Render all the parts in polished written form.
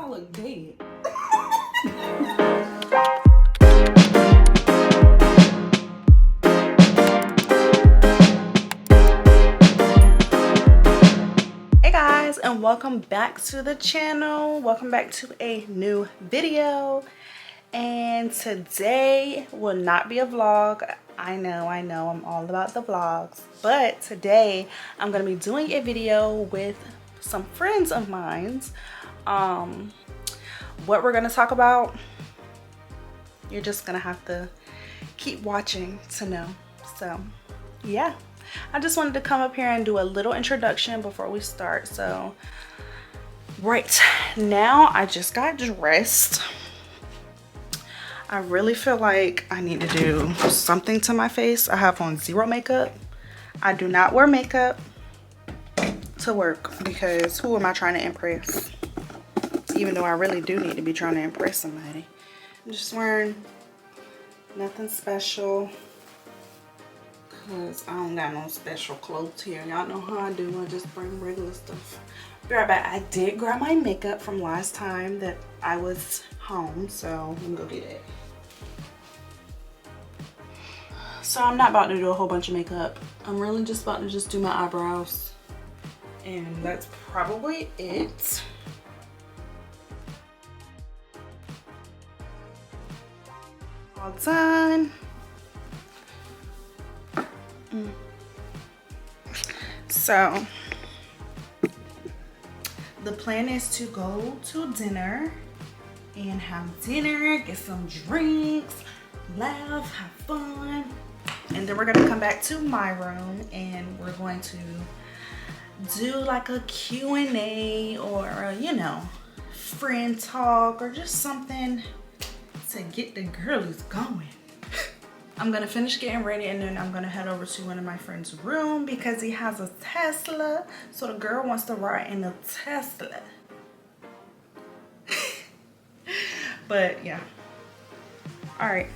I look dead. Hey guys, and welcome back to the channel. Welcome back to a new video. And today will not be a vlog. I know, I'm all about the vlogs. But today I'm gonna be doing a video with some friends of mine. What we're gonna talk about, you're just gonna have to keep watching to know. So yeah, I just wanted to come up here and do a little introduction before we start. So right now I just got dressed. I really feel like I need to do something to my face. I have on zero makeup. I do not wear makeup to work because who am I trying to impress? Even though I really do need to be trying to impress somebody. I'm just wearing nothing special because I don't got no special clothes here. Y'all know how I do. I just bring regular stuff. Be right back. I did grab my makeup from last time that I was home, so let me go get it. So I'm not about to do a whole bunch of makeup. I'm really just about to just do my eyebrows, and that's probably it. All done. So the plan is to go to dinner and have dinner, get some drinks, laugh, have fun, and then we're gonna come back to my room and we're going to do like a Q&A or you know, friend talk or just something to get the girlies going. I'm gonna finish getting ready and then I'm gonna head over to one of my friend's room because he has a Tesla. So the girl wants to ride in a Tesla. But yeah. All right.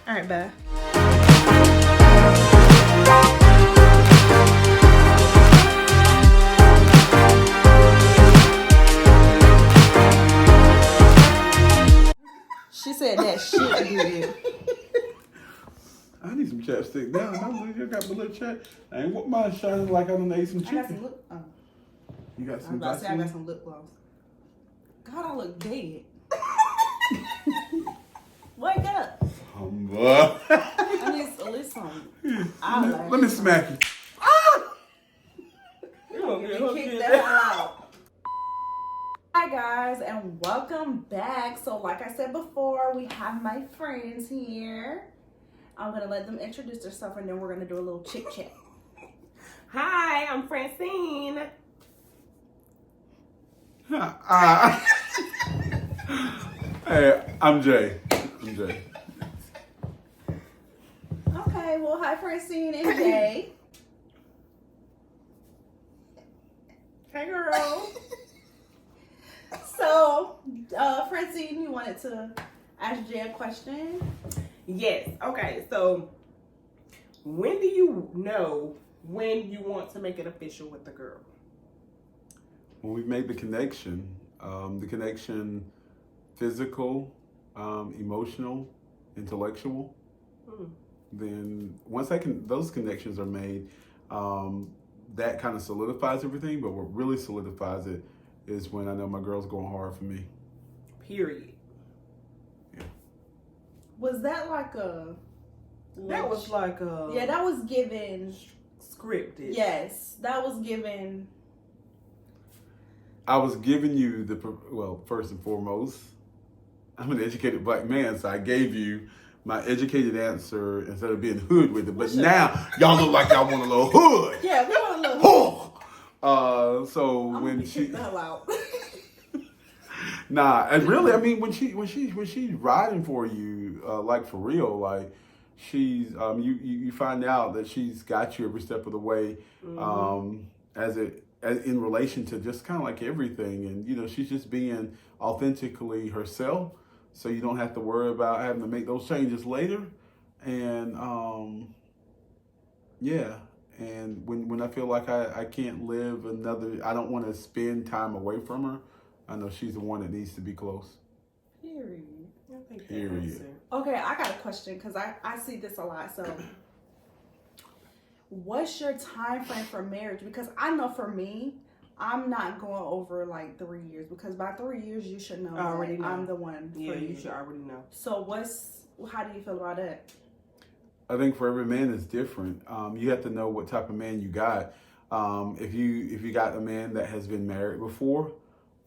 All right, bye. She said that shit good. I need some chapstick now. I got my little chat. I ain't want mine shining like I done ate some chicken. I got some lip. Oh. You got some? I got some lip gloss. God, I look dead. Wake up. I need at least some eyelash. Let me smack you. You kick the hell out. Hi guys, and welcome back. So like I said before, we have my friends here. I'm gonna let them introduce themselves and then we're gonna do a little chit chat. Hi, I'm Francine. Hey, I'm Jay. Okay, well, hi Francine and Jay. Hey, girl. So, Francine, you wanted to ask Jay a question? Yes. Okay. So, when do you know when you want to make it official with the girl? When we've made the connection physical, emotional, intellectual, then once those connections are made, that kind of solidifies everything. But what really solidifies it is when I know my girl's going hard for me. Period. Yeah. Was that like a... That was like a... Yeah, that was given... Scripted. Yes, that was given... I was giving you first and foremost, I'm an educated black man, so I gave you my educated answer instead of being hood with it. But now y'all look like y'all want a little hood. Yeah, we want a little hood. So I'm when gonna she kick the hell out. Nah, and really, I mean, when she's riding for you, like for real, like she's you find out that she's got you every step of the way, as in relation to just kind of like everything, and you know she's just being authentically herself, so you don't have to worry about having to make those changes later, and Yeah. And when I feel like I can't live another, I don't want to spend time away from her, I know she's the one that needs to be close. Period. I think that Period. answer. Okay, I got a question because I see this a lot. So, what's your time frame for marriage? Because I know for me, I'm not going over like 3 years because by 3 years you should know, Already that know. I'm the one. Yeah, for you should already know. So, how do you feel about that? I think for every man it's different. You have to know what type of man you got. If you got a man that has been married before,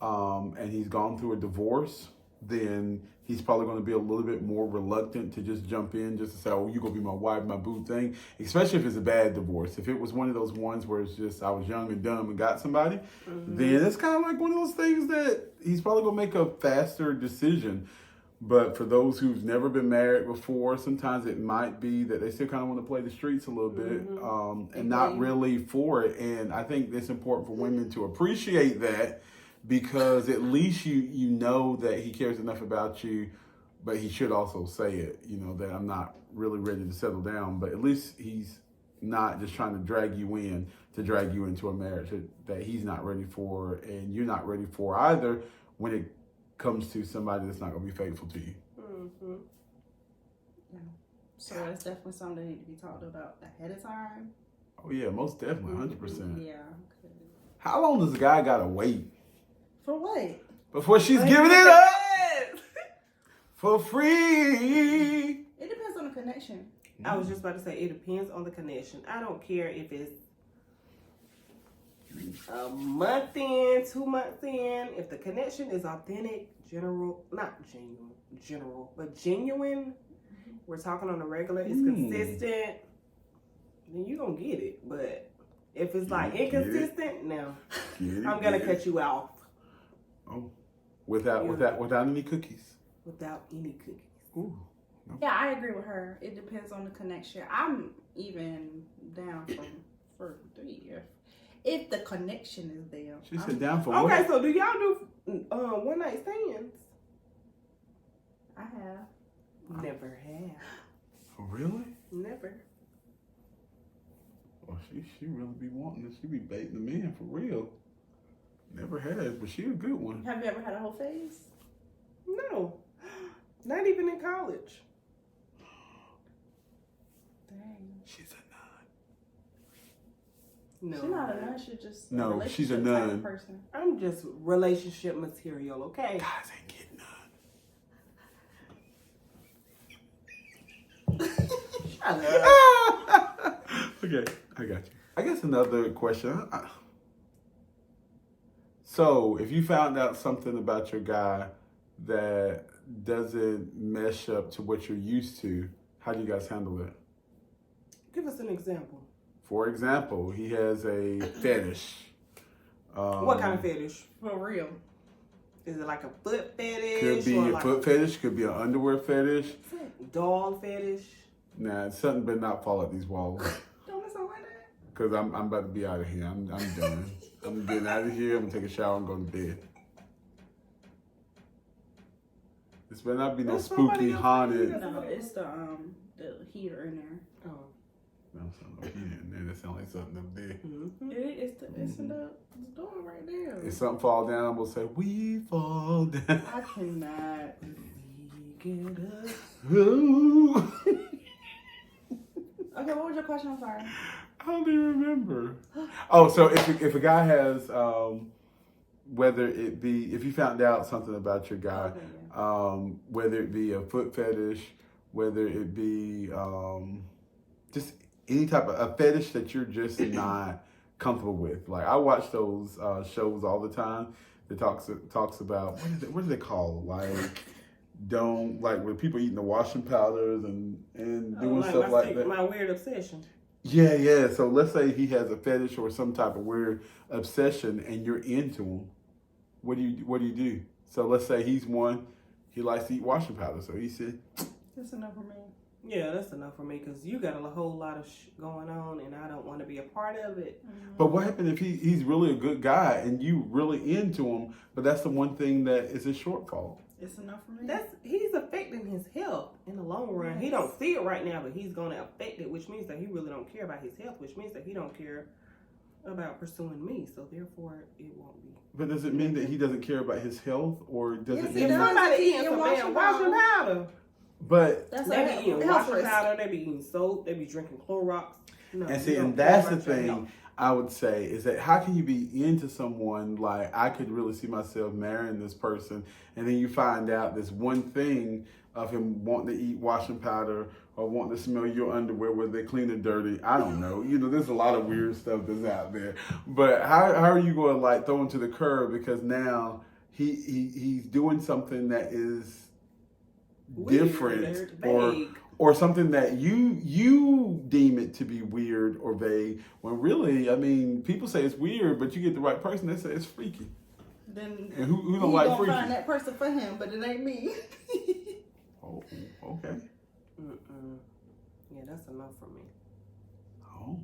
and he's gone through a divorce, then he's probably going to be a little bit more reluctant to just jump in just to say, "Oh, you gonna be my wife, my boo" thing. Especially if it's a bad divorce. If it was one of those ones where it's just I was young and dumb and got somebody, then it's kind of like one of those things that he's probably gonna make a faster decision. But for those who've never been married before, sometimes it might be that they still kind of want to play the streets a little bit, and not really for it. And I think it's important for women to appreciate that, because at least you know that he cares enough about you, but he should also say it, that I'm not really ready to settle down. But at least he's not just trying to drag you into a marriage that he's not ready for and you're not ready for either, when it comes to somebody that's not going to be faithful to you. Mm-hmm. Yeah. So that's definitely something that needs to be talked about ahead of time. Oh yeah, most definitely, 100%. Yeah. How long does a guy gotta wait For what? before she's giving it up for free? It depends on the connection. I was just about to say it depends on the connection. I don't care if it's a month in, 2 months in. If the connection is authentic, genuine, we're talking on a regular, it's consistent, then you gonna get it. But if it's like inconsistent, no, I'm gonna cut you off. Oh, without any cookies. Without any cookies. Ooh. No. Yeah, I agree with her. It depends on the connection. I'm even down for 3 years. If the connection is there. She said down for what? Okay, what? so do y'all do one night stands? I have. Never have. Oh, really? Never. Well, she really be wanting this. She be baiting the man for real. Never had, but she a good one. Have you ever had a whole phase? No. Not even in college. Dang. She's a No. She's not a nun, she's just No, she's a relationship nun. type of person. I'm just relationship material, okay? guys ain't getting none. Shut up. Okay, I got you. I guess another question. So, if you found out something about your guy that doesn't mesh up to what you're used to, how do you guys handle it? Give us an example. For example, he has a fetish. What kind of fetish? For real. Is it like a foot fetish? Could be or a like foot fetish, could be an underwear fetish. dog fetish? Nah, something better not fall up these walls. Don't listen like that. Because I'm about to be out of here. I'm done. I'm getting out of here. I'm going to take a shower and go to bed. This better not be no That's somebody spooky, else. haunted. No, it's the heater in there. Oh. No, something up here and there. That sounds like something up there. Mm-hmm. It's in the door right there. If something fall down, I'm going to say, we fall down. I cannot. Get up. Ooh. Okay, what was your question? I'm sorry. I don't even remember. Oh, so if a guy has, whether it be, if you found out something about your guy, Okay, yeah. whether it be a foot fetish, whether it be just any type of a fetish that you're just not comfortable with. Like I watch those shows all the time that talks about what is it called? Like when people eating the washing powders and doing stuff like that. My weird obsession. Yeah. So let's say he has a fetish or some type of weird obsession, and you're into him. What do you do? So let's say he's one. He likes to eat washing powder. So he said, That's enough for me. Yeah, that's enough for me because you got a whole lot of going on and I don't want to be a part of it. But what happened if he's really a good guy and you really into him, but that's the one thing that is a shortfall? It's enough for me. He's affecting his health in the long run. He don't see it right now, but he's going to affect it, which means that he really don't care about his health, which means that he don't care about pursuing me. So therefore, it won't be. But does it mean that he doesn't care about his health, or does it mean if somebody eating some damn washing powder? But they be eating washing powder, they be eating soap, they be drinking Clorox. No, and that's the thing I would say is that how can you be into someone like I could really see myself marrying this person, and then you find out this one thing of him wanting to eat washing powder or wanting to smell your underwear where they clean it dirty. I don't know. You know, there's a lot of weird stuff that's out there. But how are you going to like throw him to the curb because now he's doing something that is different or something that you deem it to be weird or vague, when really, I mean, people say it's weird, but you get the right person, they say it's freaky. Then and who don't like freaky? Find that person for him, but it ain't me. Oh, okay. Yeah, that's enough for me. Oh.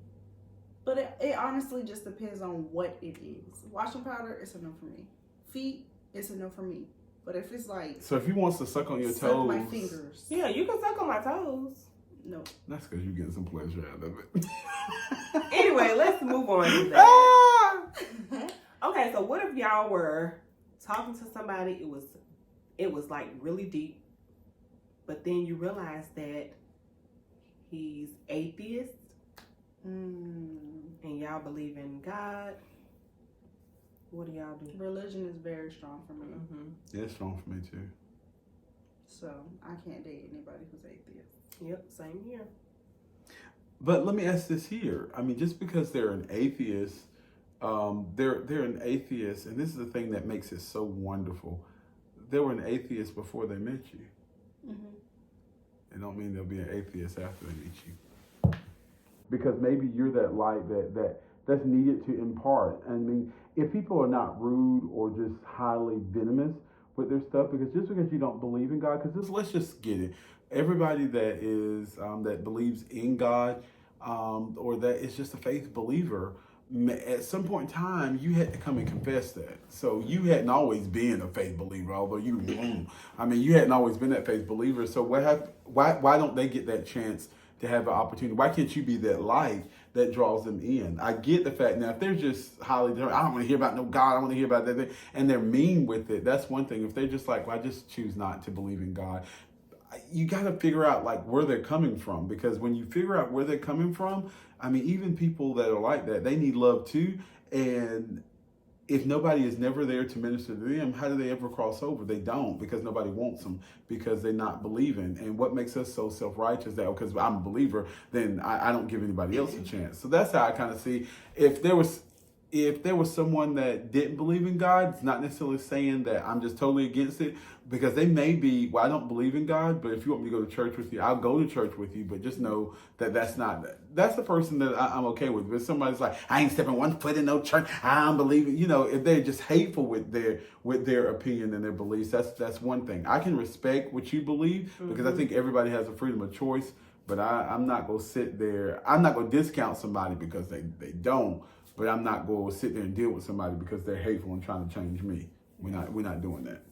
But it honestly just depends on what it is. Washing powder, it's enough for me. Feet, it's enough for me. But if it's like... So if he wants to suck on your suck toes... my fingers. Yeah, you can suck on my toes. No. That's because you're getting some pleasure out of it. Anyway, let's move on to that. Okay, so what if y'all were talking to somebody, it was like really deep, but then you realize that he's atheist, and y'all believe in God. What do y'all do? Religion is very strong for me. Yeah, it's strong for me too. So I can't date anybody who's atheist. Yep, same here. But let me ask this here. I mean, just because they're an atheist, they're an atheist, and this is the thing that makes it so wonderful. They were an atheist before they met you. It don't mean they'll be an atheist after they meet you. Because maybe you're that light that's needed to impart. I mean, if people are not rude or just highly venomous with their stuff, because just because you don't believe in God, because let's just get it. Everybody that is that believes in God or that is just a faith believer, at some point in time, you had to come and confess that. So you hadn't always been a faith believer, although you hadn't always been that faith believer. So why don't they get that chance to have an opportunity? Why can't you be that light that draws them in? I get the fact now, if they're just highly, I don't want to hear about no God, I want to hear about that, and they're mean with it, that's one thing. If they're just like, well, I just choose not to believe in God, you got to figure out like where they're coming from, because when you figure out where they're coming from, I mean, even people that are like that, they need love too. And if nobody is never there to minister to them, how do they ever cross over? They don't, because nobody wants them, because they're not believing. And what makes us so self-righteous that because I'm a believer, then I don't give anybody else a chance. So that's how I kind of see. If there was someone that didn't believe in God, it's not necessarily saying that I'm just totally against it, because they may be, well, I don't believe in God, but if you want me to go to church with you, I'll go to church with you, but just know that that's the person that I'm okay with. But if somebody's like, I ain't stepping one foot in no church, I don't believe it, if they're just hateful with their opinion and their beliefs, that's one thing. I can respect what you believe, because I think everybody has a freedom of choice, but I'm not going to sit there, I'm not going to discount somebody because they don't. But I'm not going to sit there and deal with somebody because they're hateful and trying to change me. We're not doing that.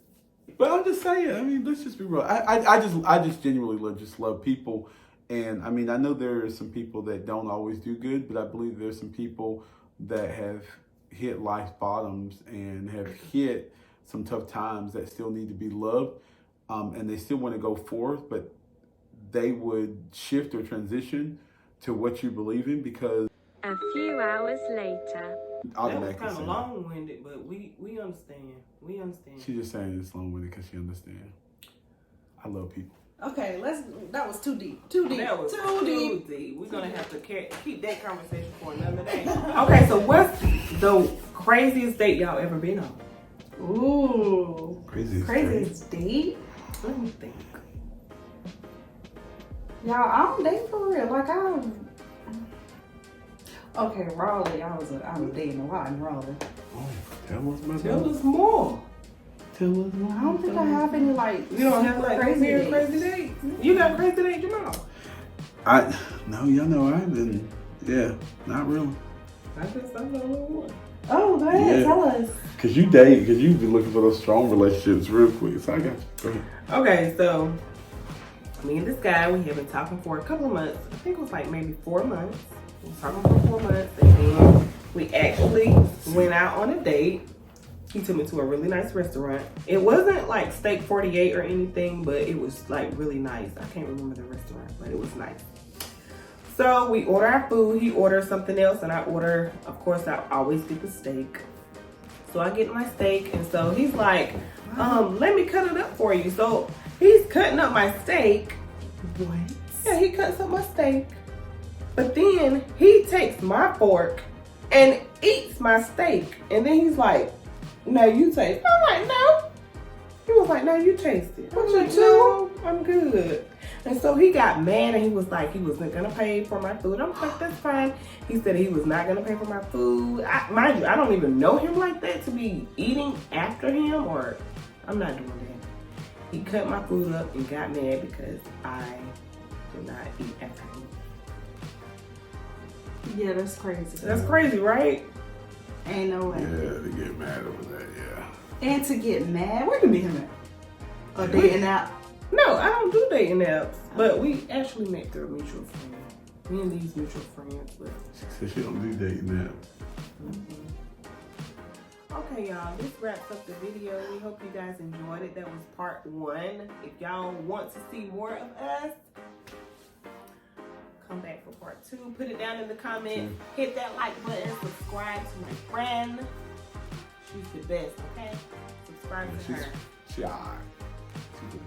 But I'm just saying, I mean, let's just be real. I just genuinely love people. And I mean, I know there are some people that don't always do good, but I believe there's some people that have hit life's bottoms and have hit some tough times that still need to be loved. And they still want to go forth, but they would shift or transition to what you believe in, because a few hours later. That was kind of long-winded, but we understand. We understand. She's just saying it's long-winded because she understands. I love people. Okay, that was too deep. Too deep. That was too deep. We're going to have to keep that conversation for another day. Okay, so what's the craziest date y'all ever been on? Ooh. Craziest date? Let me think. Y'all, I don't date for real. Like, okay, Raleigh. I was dating a lot in Raleigh. Oh, tell us more. Tell us more. I don't think I have any like. You don't have like crazy dates. You got crazy dates, Jamal? y'all know I've been, not really. I just don't know. Oh, go ahead, Yeah. tell us. Cause you've been looking for those strong relationships real quick. So I got you. Go ahead. Okay, so me and this guy, we have been talking for a couple of months. I think it was like maybe 4 months. We were talking for 4 months, and then we actually went out on a date. He took me to a really nice restaurant. It wasn't like Steak 48 or anything, but it was like really nice. I can't remember the restaurant, but it was nice. So we order our food. He orders something else, and I order, of course, I always get the steak. So I get my steak, and so he's like, let me cut it up for you. So he's cutting up my steak. What? Yeah, he cuts up my steak. But then he takes my fork and eats my steak. And then he's like, no, you taste it. I'm like, no. He was like, no, you taste it. What I'm you like, do? no, I'm good. And so he got mad and he was like, he wasn't gonna pay for my food. I'm like, that's fine. He said he was not gonna pay for my food. Mind you, I don't even know him like that to be eating after him, or I'm not doing that. He cut my food up and got mad because I did not eat after him. Yeah, that's crazy. That's crazy, right? Ain't no way. Yeah, to get mad over that. Yeah. And to get mad, where you meet him at? A dating app? No, I don't do dating apps, but we actually met through a mutual friend. Me and these mutual friends, but She said she don't do dating now. okay, y'all, this wraps up the video. We hope you guys enjoyed it. That was part 1. If y'all want to see more of us, come back for part 2. Put it down in the comments. Hit that like button. Subscribe to my friend. She's the best, okay? Subscribe to her. She's all right. She's